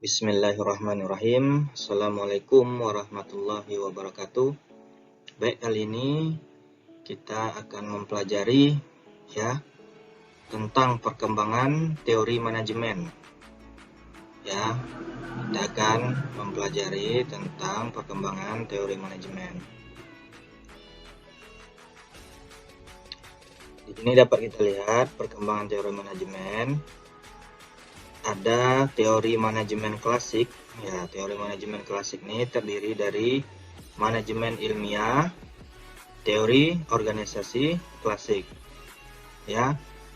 Bismillahirrahmanirrahim. Assalamualaikum warahmatullahi wabarakatuh. Baik, kali ini kita akan mempelajari tentang perkembangan teori manajemen. Kita akan mempelajari tentang perkembangan teori manajemen. Di sini dapat kita lihat perkembangan teori manajemen. Ada teori manajemen klasik. Teori manajemen klasik ini terdiri dari manajemen ilmiah, teori organisasi klasik.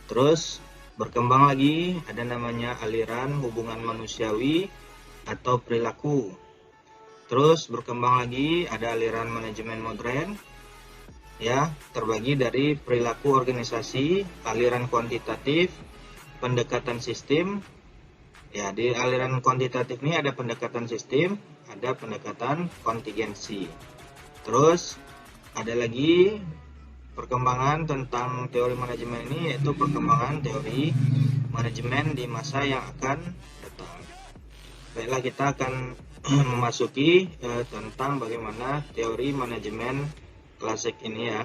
Terus berkembang lagi ada namanya aliran hubungan manusiawi atau perilaku. Terus berkembang lagi ada aliran manajemen modern. Terbagi dari perilaku organisasi, aliran kuantitatif, pendekatan sistem. Di aliran kuantitatif ini ada pendekatan sistem, ada pendekatan kontingensi. Terus ada lagi perkembangan tentang teori manajemen ini, yaitu perkembangan teori manajemen di masa yang akan datang. Baiklah, kita akan memasuki tentang bagaimana teori manajemen klasik ini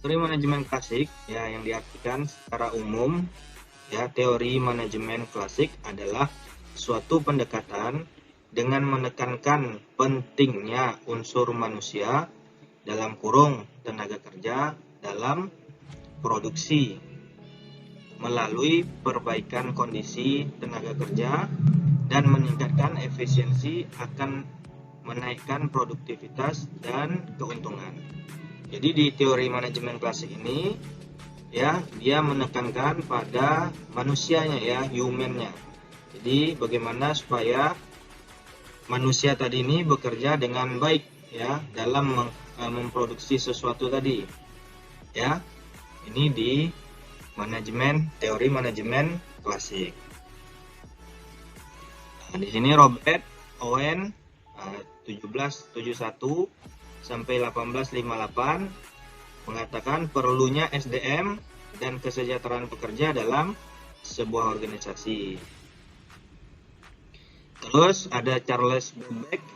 Teori manajemen klasik yang diartikan secara umum, teori manajemen klasik adalah suatu pendekatan dengan menekankan pentingnya unsur manusia dalam kurung tenaga kerja dalam produksi melalui perbaikan kondisi tenaga kerja dan meningkatkan efisiensi akan menaikkan produktivitas dan keuntungan. Jadi di teori manajemen klasik ini dia menekankan pada manusianya, human-nya. Jadi bagaimana supaya manusia tadi ini bekerja dengan baik dalam memproduksi sesuatu tadi. Ini di teori manajemen klasik. Di sini Robert Owen 1771 sampai 1858 mengatakan perlunya SDM dan kesejahteraan pekerja dalam sebuah organisasi. Terus ada Charles Babbage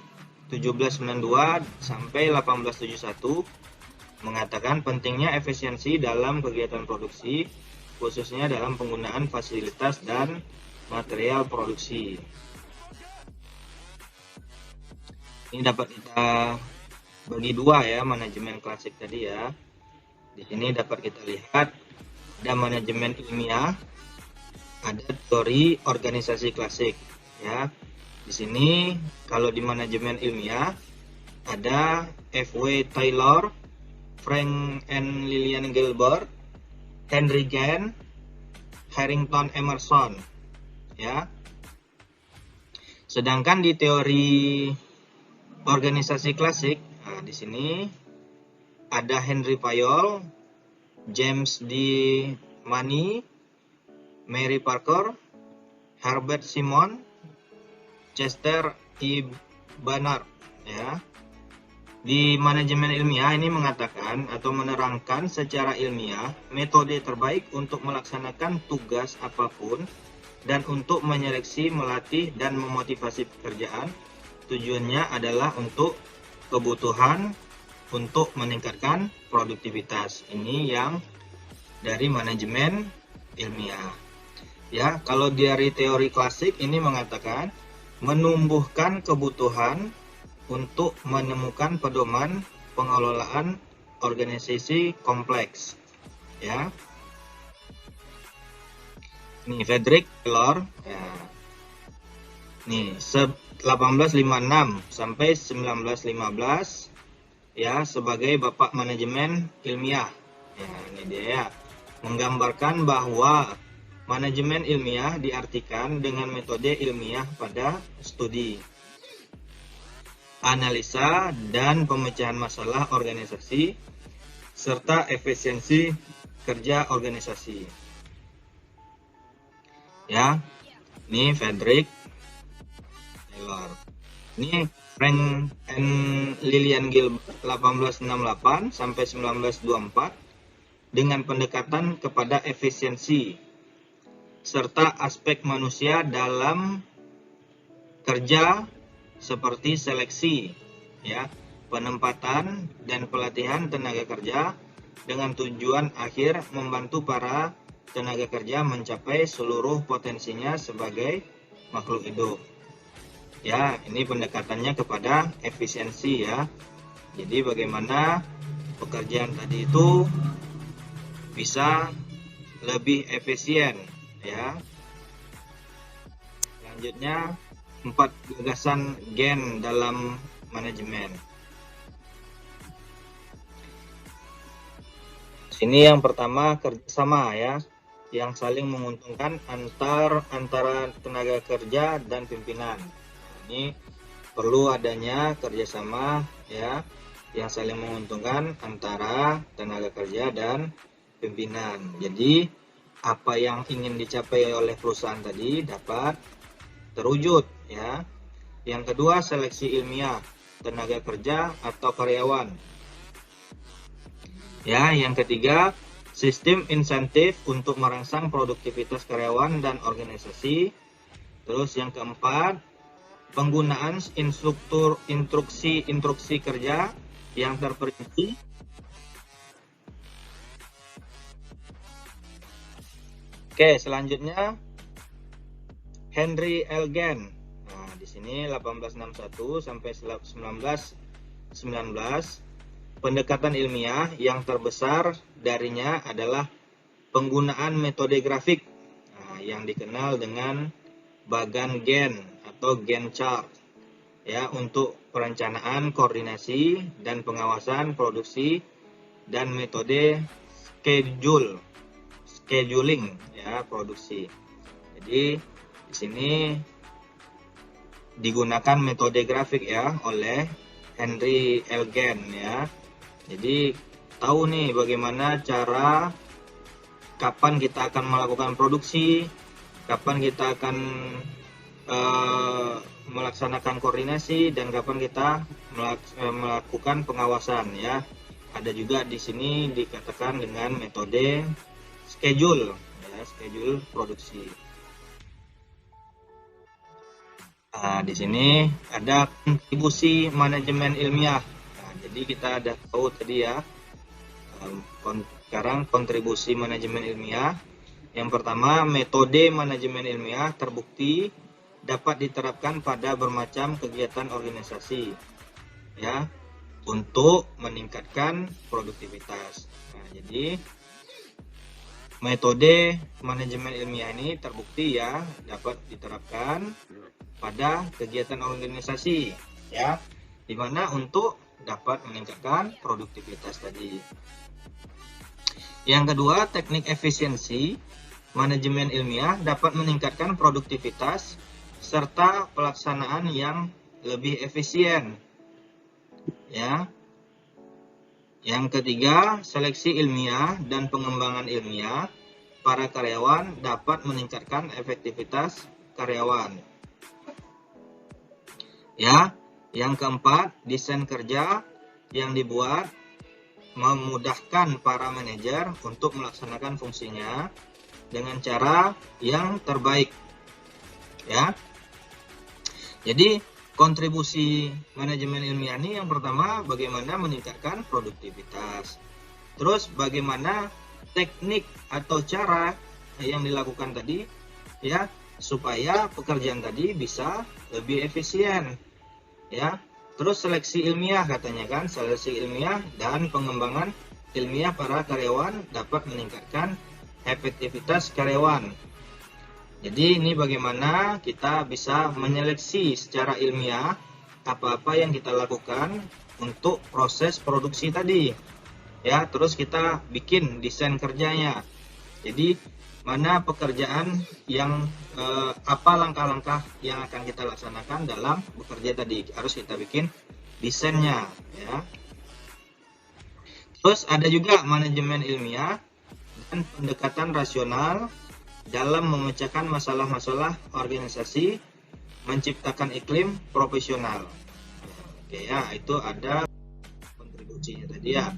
1792 sampai 1871 mengatakan pentingnya efisiensi dalam kegiatan produksi, khususnya dalam penggunaan fasilitas dan material produksi. Ini dapat kita bagi dua manajemen klasik tadi Di sini dapat kita lihat ada manajemen ilmiah, ada teori organisasi klasik. Di sini kalau di manajemen ilmiah ada F.W. Taylor, Frank and Lillian Gilbert, Henry Gann, Harrington Emerson. Sedangkan di teori organisasi klasik, di sini ada Henry Fayol, James D. Money, Mary Parker, Herbert Simon, Chester E. Barnard. Di manajemen ilmiah ini mengatakan atau menerangkan secara ilmiah metode terbaik untuk melaksanakan tugas apapun dan untuk menyeleksi, melatih, dan memotivasi pekerjaan. Tujuannya adalah untuk kebutuhan untuk meningkatkan produktivitas. Ini yang dari manajemen ilmiah. Kalau dari teori klasik ini mengatakan menumbuhkan kebutuhan untuk menemukan pedoman pengelolaan organisasi kompleks. Ini Frederick Taylor. Nih 1856 sampai 1915 sebagai bapak manajemen ilmiah. Ini dia menggambarkan bahwa manajemen ilmiah diartikan dengan metode ilmiah pada studi, analisa, dan pemecahan masalah organisasi serta efisiensi kerja organisasi. Ini Frederick Taylor. Ini Frank and Lillian Gilbert 1868 sampai 1924 dengan pendekatan kepada efisiensi. serta aspek manusia dalam kerja seperti seleksi, ya, penempatan dan pelatihan tenaga kerja dengan tujuan akhir membantu para tenaga kerja mencapai seluruh potensinya sebagai makhluk hidup. Ya, ini pendekatannya kepada efisiensi ya. Jadi bagaimana pekerjaan tadi itu bisa lebih efisien ya. Selanjutnya 4 gagasan gen dalam manajemen. Sini yang pertama kerjasama ya, yang saling menguntungkan antara tenaga kerja dan pimpinan. Ini perlu adanya kerjasama ya, yang saling menguntungkan antara tenaga kerja dan pimpinan. Jadi apa yang ingin dicapai oleh perusahaan tadi dapat terwujud ya. Yang kedua, seleksi ilmiah tenaga kerja atau karyawan. Ya, yang ketiga, sistem insentif untuk merangsang produktivitas karyawan dan organisasi. Terus yang keempat, penggunaan instruksi kerja yang terperinci. Oke, selanjutnya Henry L. Gann. Nah, di sini 1861 sampai 1919. Pendekatan ilmiah yang terbesar darinya adalah penggunaan metode grafik yang dikenal dengan bagan Gann atau Gann chart ya, untuk perencanaan, koordinasi dan pengawasan produksi dan metode scheduling ya produksi. Jadi di sini digunakan metode grafik ya oleh Henry L. Gann ya. Jadi tahu nih bagaimana cara kapan kita akan melakukan produksi, kapan kita akan melaksanakan koordinasi, dan kapan kita melakukan pengawasan ya. Ada juga di sini dikatakan dengan metode schedule ya, schedule produksi. Nah, di sini ada kontribusi manajemen ilmiah. Nah, jadi kita ada tahu tadi ya. Sekarang kontribusi manajemen ilmiah. Yang pertama, metode manajemen ilmiah terbukti dapat diterapkan pada bermacam kegiatan organisasi ya, untuk meningkatkan produktivitas. Nah, jadi metode manajemen ilmiah ini terbukti ya dapat diterapkan pada kegiatan organisasi ya, dimana untuk dapat meningkatkan produktivitas tadi. Yang kedua, teknik efisiensi manajemen ilmiah dapat meningkatkan produktivitas serta pelaksanaan yang lebih efisien ya. Yang ketiga, seleksi ilmiah dan pengembangan ilmiah para karyawan dapat meningkatkan efektivitas karyawan. Ya, yang keempat, desain kerja yang dibuat memudahkan para manajer untuk melaksanakan fungsinya dengan cara yang terbaik. Ya. Jadi, kontribusi manajemen ilmiah ini yang pertama bagaimana meningkatkan produktivitas. Terus bagaimana teknik atau cara yang dilakukan tadi ya supaya pekerjaan tadi bisa lebih efisien. Ya, terus seleksi ilmiah katanya kan, seleksi ilmiah dan pengembangan ilmiah para karyawan dapat meningkatkan efektivitas karyawan. Jadi ini bagaimana kita bisa menyeleksi secara ilmiah apa-apa yang kita lakukan untuk proses produksi tadi. Ya, terus kita bikin desain kerjanya. Jadi mana pekerjaan yang apa langkah-langkah yang akan kita laksanakan dalam bekerja tadi, harus kita bikin desainnya ya. Terus ada juga manajemen ilmiah dan pendekatan rasional dalam memecahkan masalah-masalah organisasi, menciptakan iklim profesional. Oke ya, itu ada kontribusinya tadi ya.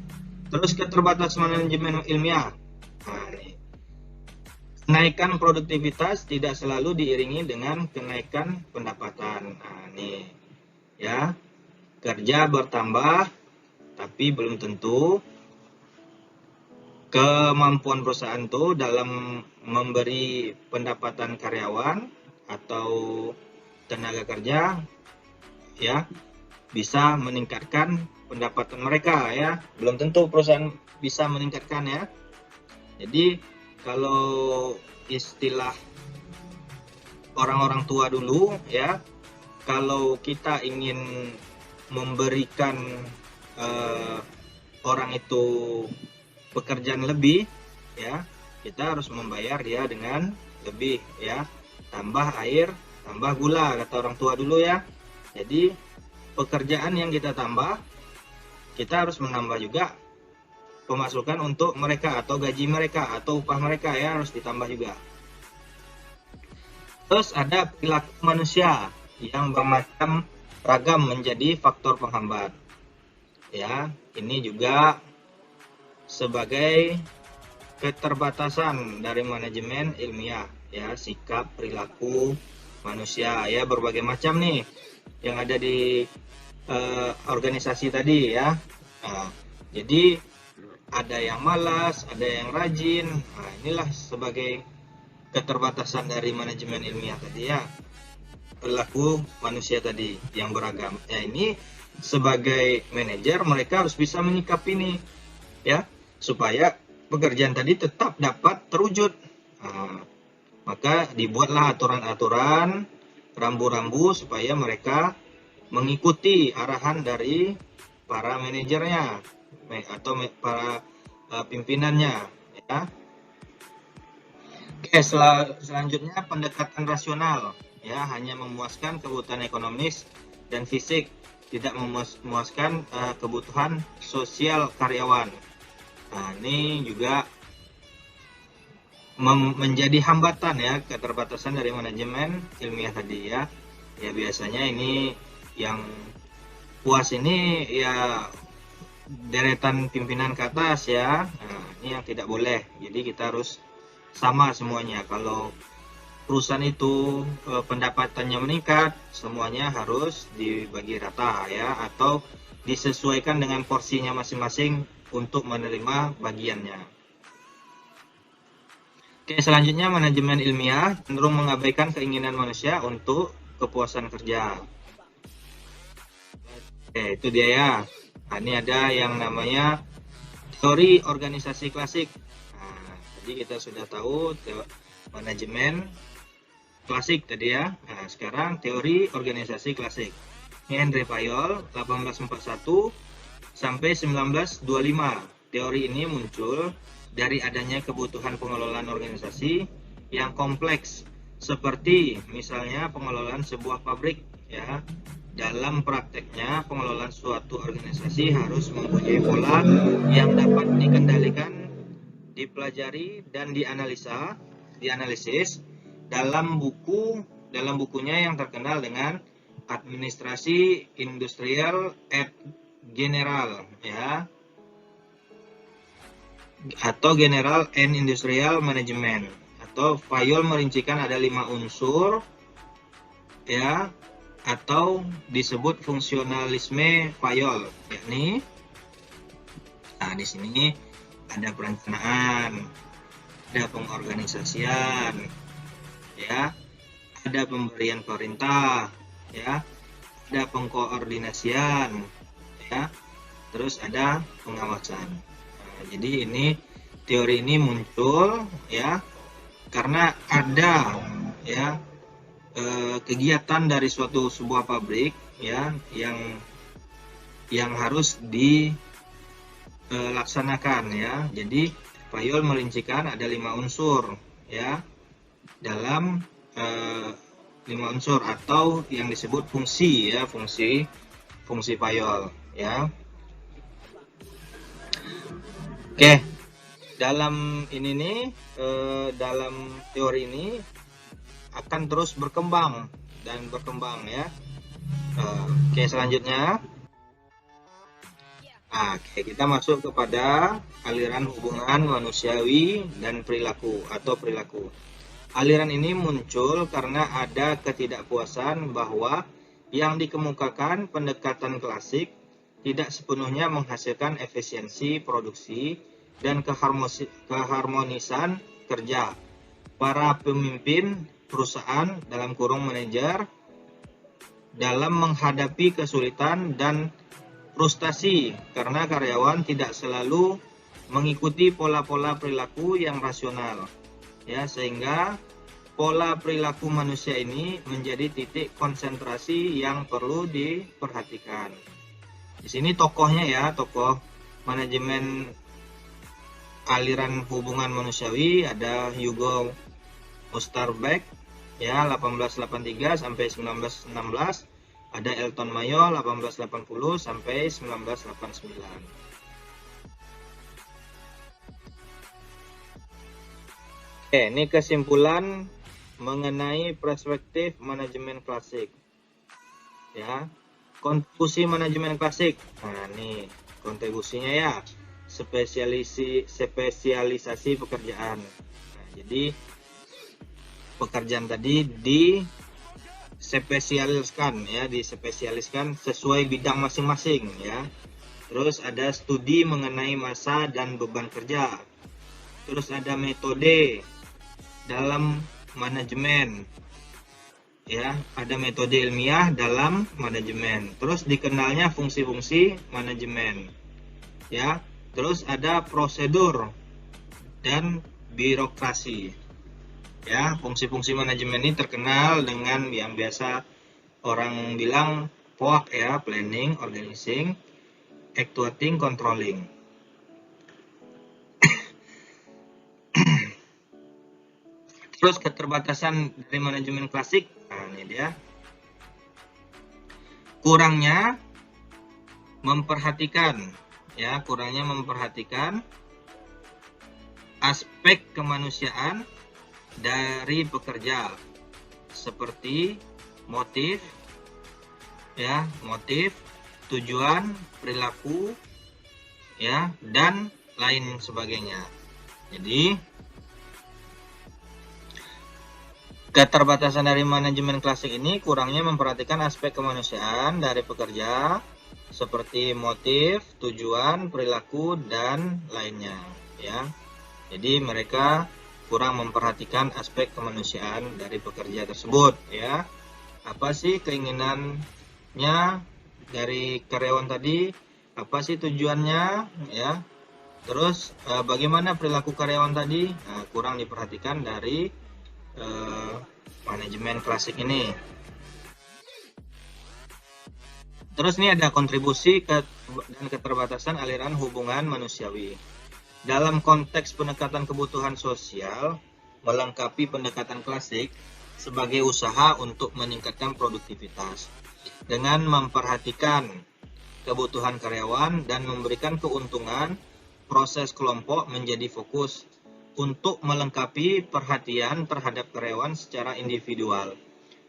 Terus keterbatasan manajemen ilmiah. Nah, ini. Kenaikan produktivitas tidak selalu diiringi dengan kenaikan pendapatan. Nah, nih ya, kerja bertambah tapi belum tentu kemampuan perusahaan itu dalam memberi pendapatan karyawan atau tenaga kerja ya bisa meningkatkan pendapatan mereka ya. Belum tentu perusahaan bisa meningkatkan ya. Jadi kalau istilah orang-orang tua dulu ya, kalau kita ingin memberikan orang itu pekerjaan lebih ya, kita harus membayar dia dengan lebih ya, tambah air tambah gula kata orang tua dulu ya. Jadi pekerjaan yang kita tambah, kita harus menambah juga pemasukan untuk mereka atau gaji mereka atau upah mereka ya, harus ditambah juga. Terus ada perilaku manusia yang bermacam ragam menjadi faktor penghambat ya. Ini juga sebagai keterbatasan dari manajemen ilmiah ya, sikap perilaku manusia ya, berbagai macam nih yang ada di organisasi tadi ya. Jadi ada yang malas, ada yang rajin. Nah, inilah sebagai keterbatasan dari manajemen ilmiah tadi ya, perilaku manusia tadi yang beragam. Ya, ini sebagai manajer mereka harus bisa menyikapi ini ya, supaya pekerjaan tadi tetap dapat terwujud. Nah, maka dibuatlah aturan-aturan, rambu-rambu supaya mereka mengikuti arahan dari para manajernya atau para pimpinannya ya. Oke, selanjutnya pendekatan rasional ya, hanya memuaskan kebutuhan ekonomis dan fisik, tidak memuaskan kebutuhan sosial karyawan. Nah, ini juga menjadi hambatan ya, keterbatasan dari manajemen ilmiah tadi ya. Ya biasanya ini yang puas ini ya deretan pimpinan ke atas ya. Nah, ini yang tidak boleh. Jadi kita harus sama semuanya. Kalau perusahaan itu pendapatannya meningkat, semuanya harus dibagi rata ya, atau disesuaikan dengan porsinya masing-masing untuk menerima bagiannya. Oke, selanjutnya manajemen ilmiah cenderung mengabaikan keinginan manusia untuk kepuasan kerja. Oke, itu dia ya. Nah, ini ada yang namanya teori organisasi klasik. Nah, tadi kita sudah tahu manajemen klasik tadi ya. Nah, sekarang teori organisasi klasik. Ini Henry Fayol 1841 sampai 1925. Teori ini muncul dari adanya kebutuhan pengelolaan organisasi yang kompleks, seperti misalnya pengelolaan sebuah pabrik ya. Dalam prakteknya, pengelolaan suatu organisasi harus mempunyai pola yang dapat dikendalikan, dipelajari dan dianalisis dalam bukunya yang terkenal dengan Administrasi Industrial et General ya, atau General and Industrial Management. Atau Fayol merincikan ada 5 unsur ya, atau disebut fungsionalisme Fayol, yakni di sini ada perencanaan, ada pengorganisasian ya, ada pemberian perintah ya, ada pengkoordinasian ya, terus ada pengawasan. Nah, jadi ini teori ini muncul ya karena ada ya kegiatan dari sebuah pabrik ya yang harus dilaksanakan ya. Jadi Fayol merincikan ada 5 unsur ya, dalam 5 unsur atau yang disebut fungsi ya, fungsi Fayol ya. Oke, dalam ini nih dalam teori ini akan terus berkembang ya. Oke, selanjutnya Oke, kita masuk kepada aliran hubungan manusiawi dan perilaku atau perilaku. Aliran ini muncul karena ada ketidakpuasan bahwa yang dikemukakan pendekatan klasik tidak sepenuhnya menghasilkan efisiensi produksi dan keharmonisan kerja. Para pemimpin perusahaan dalam kurung manajer dalam menghadapi kesulitan dan frustasi karena karyawan tidak selalu mengikuti pola-pola perilaku yang rasional, ya, sehingga pola perilaku manusia ini menjadi titik konsentrasi yang perlu diperhatikan. Di sini tokohnya ya, tokoh manajemen aliran hubungan manusiawi ada Hugo Osterbeck ya, 1883 sampai 1916. Ada Elton Mayo 1880 sampai 1989. Oke, ini kesimpulan mengenai perspektif manajemen klasik. Ya, kontribusi manajemen klasik. Nah, ini kontribusinya ya. Spesialisasi pekerjaan. Nah, jadi pekerjaan tadi dispesialiskan sesuai bidang masing-masing ya. Terus ada studi mengenai masa dan beban kerja. Terus ada metode dalam manajemen. Ya, ada metode ilmiah dalam manajemen. Terus dikenalnya fungsi-fungsi manajemen. Ya, terus ada prosedur dan birokrasi. Ya, fungsi-fungsi manajemen ini terkenal dengan yang biasa orang bilang POAK ya, planning, organizing, actuating, controlling. Terus keterbatasan dari manajemen klasik, nah ini dia. Kurangnya memperhatikan aspek kemanusiaan dari pekerja seperti motif, tujuan, perilaku, ya, dan lain sebagainya. Jadi keterbatasan dari manajemen klasik ini kurangnya memperhatikan aspek kemanusiaan dari pekerja seperti motif, tujuan, perilaku, dan lainnya, ya. Jadi mereka kurang memperhatikan aspek kemanusiaan dari pekerja tersebut, ya. Apa sih keinginannya dari karyawan tadi? Apa sih tujuannya, ya? Terus bagaimana perilaku karyawan tadi? Nah, kurang diperhatikan dari manajemen klasik ini. Terus ini ada kontribusi dan keterbatasan aliran hubungan manusiawi. Dalam konteks pendekatan kebutuhan sosial, melengkapi pendekatan klasik sebagai usaha untuk meningkatkan produktivitas dengan memperhatikan kebutuhan karyawan dan memberikan keuntungan, proses kelompok menjadi fokus untuk melengkapi perhatian terhadap karyawan secara individual.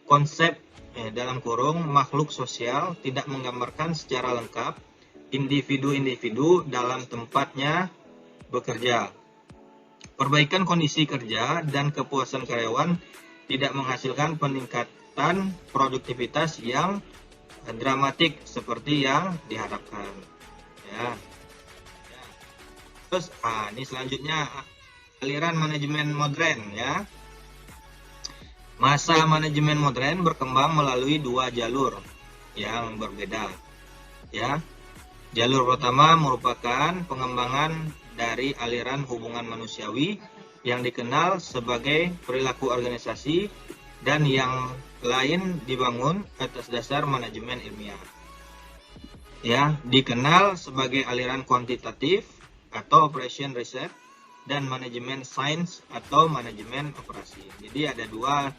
Konsep dalam kurung makhluk sosial tidak menggambarkan secara lengkap individu-individu dalam tempatnya bekerja. Perbaikan kondisi kerja dan kepuasan karyawan tidak menghasilkan peningkatan produktivitas yang dramatik seperti yang diharapkan. Ya. Terus, ini selanjutnya aliran manajemen modern ya. Masa manajemen modern berkembang melalui dua jalur yang berbeda. Ya. Jalur pertama merupakan pengembangan dari aliran hubungan manusiawi yang dikenal sebagai perilaku organisasi dan yang lain dibangun atas dasar manajemen ilmiah. Ya, dikenal sebagai aliran kuantitatif atau operation research dan manajemen sains atau manajemen operasi. Jadi ada dua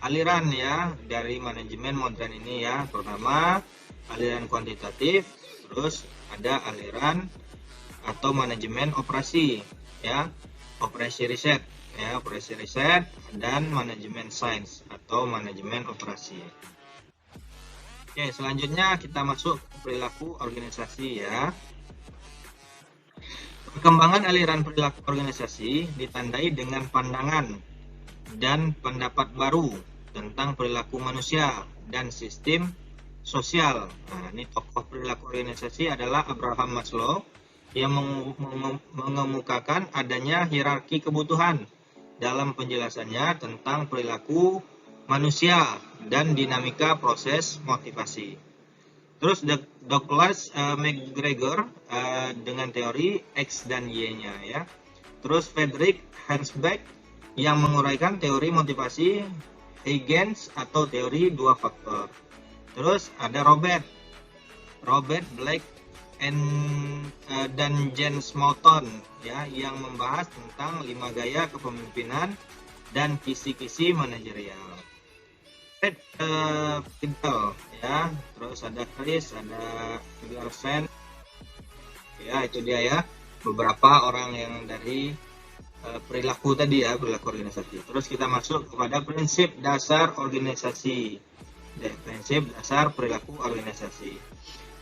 aliran ya dari manajemen modern ini ya. Pertama aliran kuantitatif, terus ada aliran atau manajemen operasi ya, operasi riset ya, operasi riset dan manajemen sains atau manajemen operasi. Oke, selanjutnya kita masuk ke perilaku organisasi ya. Perkembangan aliran perilaku organisasi ditandai dengan pandangan dan pendapat baru tentang perilaku manusia dan sistem sosial. Nah, ini tokoh perilaku organisasi adalah Abraham Maslow yang mengemukakan adanya hierarki kebutuhan dalam penjelasannya tentang perilaku manusia dan dinamika proses motivasi. Terus Douglas McGregor dengan teori X dan Y-nya ya. Terus Friedrich Herzberg yang menguraikan teori motivasi Huygens atau teori dua faktor. Terus ada Robert Black dan James Morton ya yang membahas tentang 5 gaya kepemimpinan dan kisi-kisi manajerial. Pintel ya, terus ada Chris, ada Garsen ya, itu dia ya beberapa orang yang dari perilaku tadi ya, perilaku organisasi. Terus kita masuk kepada prinsip dasar organisasi, prinsip dasar perilaku organisasi.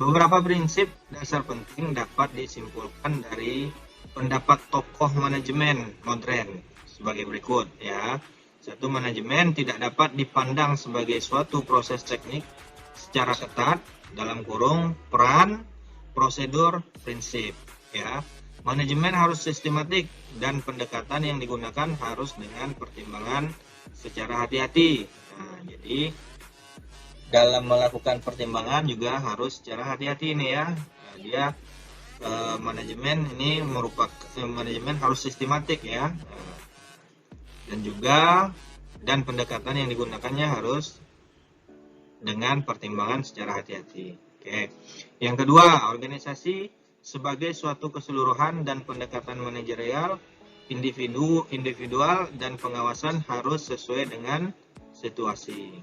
Beberapa prinsip dasar penting dapat disimpulkan dari pendapat tokoh manajemen modern sebagai berikut ya. Satu, manajemen tidak dapat dipandang sebagai suatu proses teknik secara ketat dalam kurung peran, prosedur, prinsip ya. Manajemen harus sistematik dan pendekatan yang digunakan harus dengan pertimbangan secara hati-hati. Nah, jadi dalam melakukan pertimbangan juga harus secara hati-hati ini ya. Nah, dia manajemen ini manajemen harus sistematik ya. Dan pendekatan yang digunakannya harus dengan pertimbangan secara hati-hati. Oke. Yang kedua, organisasi sebagai suatu keseluruhan dan pendekatan manajerial individual dan pengawasan harus sesuai dengan situasi.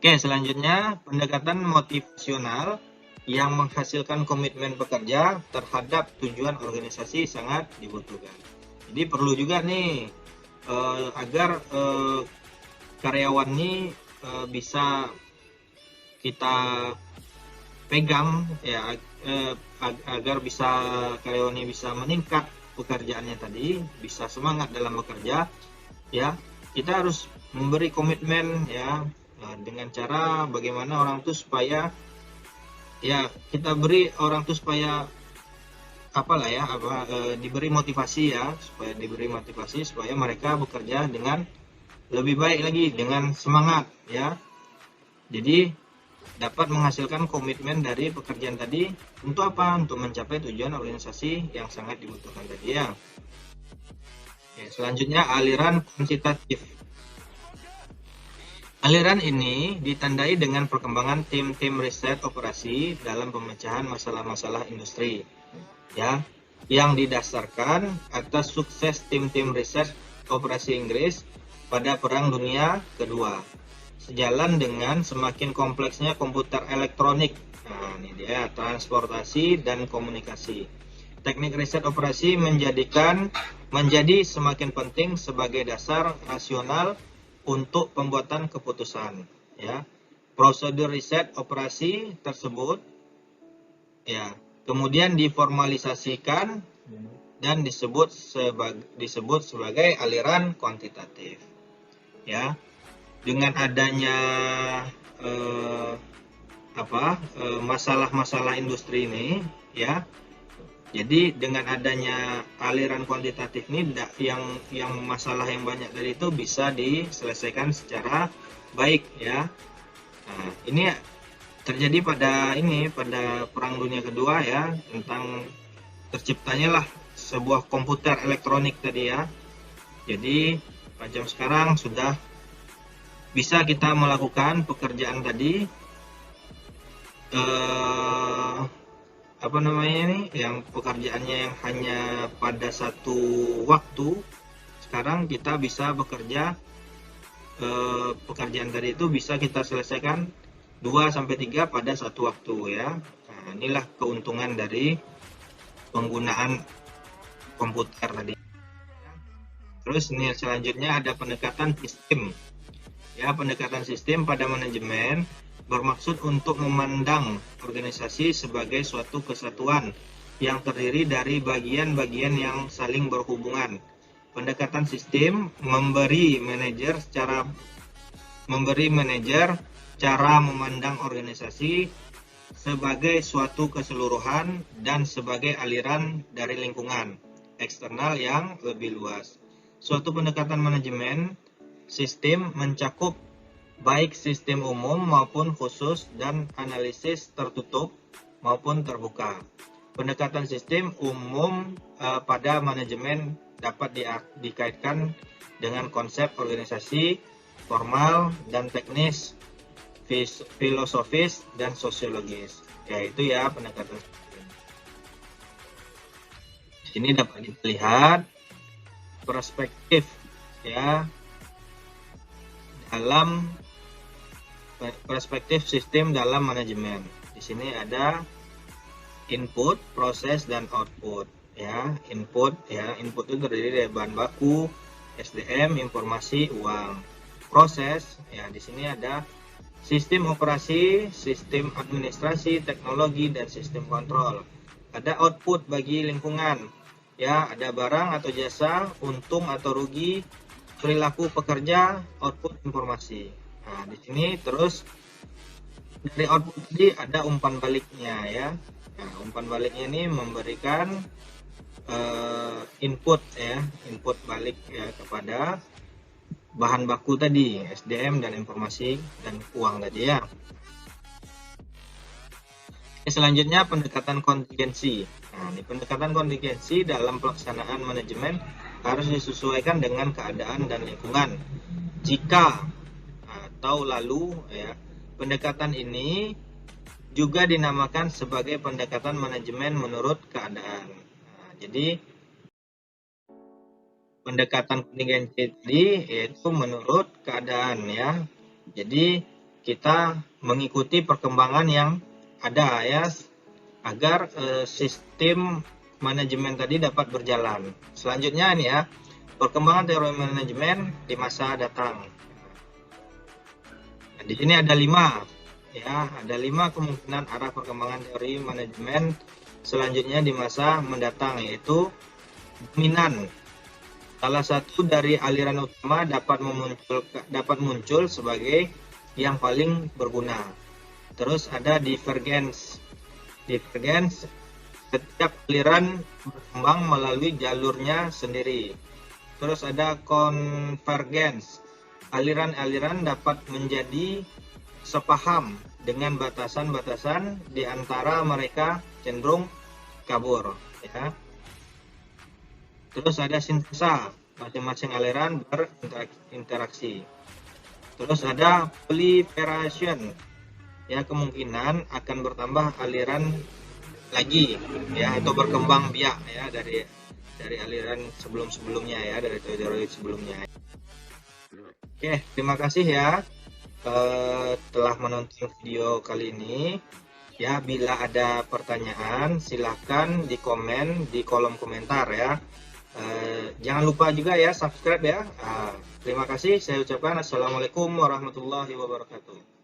Oke, selanjutnya pendekatan motivasional yang menghasilkan komitmen pekerja terhadap tujuan organisasi sangat dibutuhkan. Jadi perlu juga nih agar karyawan ini bisa kita pegang ya, agar bisa karyawan ini bisa meningkat pekerjaannya tadi, bisa semangat dalam bekerja ya. Kita harus memberi komitmen ya, dengan cara bagaimana orang tuh supaya ya kita beri orang tuh supaya diberi motivasi ya, supaya mereka bekerja dengan lebih baik lagi, dengan semangat ya. Jadi dapat menghasilkan komitmen dari pekerjaan tadi untuk apa? Untuk mencapai tujuan organisasi yang sangat dibutuhkan tadi ya. Oke, selanjutnya aliran kuantitatif. Aliran ini ditandai dengan perkembangan tim-tim riset operasi dalam pemecahan masalah-masalah industri ya, yang didasarkan atas sukses tim-tim riset operasi Inggris pada Perang Dunia Kedua. Sejalan dengan semakin kompleksnya komputer elektronik. Nah, ini dia transportasi dan komunikasi. Teknik riset operasi menjadi semakin penting sebagai dasar rasional untuk pembuatan keputusan ya. Prosedur riset operasi tersebut ya kemudian diformalisasikan dan disebut sebagai aliran kuantitatif ya. Dengan adanya masalah-masalah industri ini ya, jadi dengan adanya aliran kuantitatif ini yang masalah yang banyak dari itu bisa diselesaikan secara baik ya. Nah, ini terjadi pada Perang Dunia Kedua ya, tentang terciptanya lah sebuah komputer elektronik tadi ya. Jadi macam sekarang sudah bisa kita melakukan pekerjaan tadi yang pekerjaannya yang hanya pada satu waktu, sekarang kita bisa bekerja pekerjaan tadi itu bisa kita selesaikan 2-3 pada satu waktu ya. Nah, inilah keuntungan dari penggunaan komputer tadi. Terus ini selanjutnya ada pendekatan sistem Ya, pendekatan sistem pada manajemen bermaksud untuk memandang organisasi sebagai suatu kesatuan yang terdiri dari bagian-bagian yang saling berhubungan. Pendekatan sistem memberi manajer cara memandang organisasi sebagai suatu keseluruhan dan sebagai aliran dari lingkungan eksternal yang lebih luas. Suatu pendekatan manajemen sistem mencakup baik sistem umum maupun khusus dan analisis tertutup maupun terbuka. Pendekatan sistem umum pada manajemen dapat dikaitkan dengan konsep organisasi formal dan teknis, filosofis dan sosiologis. Yaitu ya pendekatan sistem. Di sini dapat dilihat perspektif ya dalam perspektif sistem dalam manajemen. Di sini ada input, proses dan output ya. Input itu terdiri dari bahan baku, SDM, informasi, uang. Proses ya, di sini ada sistem operasi, sistem administrasi, teknologi dan sistem kontrol. Ada output bagi lingkungan ya, ada barang atau jasa, untung atau rugi, perilaku pekerja, output informasi. Nah, di sini terus dari output tadi ada umpan baliknya ya. Nah, umpan baliknya ini memberikan input balik ya kepada bahan baku tadi, SDM dan informasi dan uang tadi ya. Selanjutnya pendekatan kontingensi. Nah, di pendekatan kontingensi dalam pelaksanaan manajemen harus disesuaikan dengan keadaan dan lingkungan. Jika atau lalu ya, pendekatan ini juga dinamakan sebagai pendekatan manajemen menurut keadaan. Nah, jadi pendekatan kontingensi tadi yaitu menurut keadaan ya. Jadi kita mengikuti perkembangan yang ada ya, agar sistem manajemen tadi dapat berjalan. Selanjutnya nih ya, perkembangan teori manajemen di masa datang. Nah, di sini ada 5 ya, ada 5 kemungkinan arah perkembangan teori manajemen selanjutnya di masa mendatang, yaitu dominan. Salah satu dari aliran utama dapat muncul sebagai yang paling berguna. Terus ada divergens. Setiap aliran berkembang melalui jalurnya sendiri. Terus ada konvergens. Aliran-aliran dapat menjadi sepaham dengan batasan-batasan di antara mereka cenderung kabur ya. Terus ada sintesa, masing-masing aliran berinteraksi. Terus ada proliferation ya, kemungkinan akan bertambah aliran lagi ya, atau berkembang biak ya dari aliran sebelumnya ya, dari teori sebelumnya. Oke, terima kasih ya telah menonton video kali ini ya. Bila ada pertanyaan silahkan di komen di kolom komentar ya. Jangan lupa juga ya subscribe ya. Terima kasih, saya ucapkan assalamualaikum warahmatullahi wabarakatuh.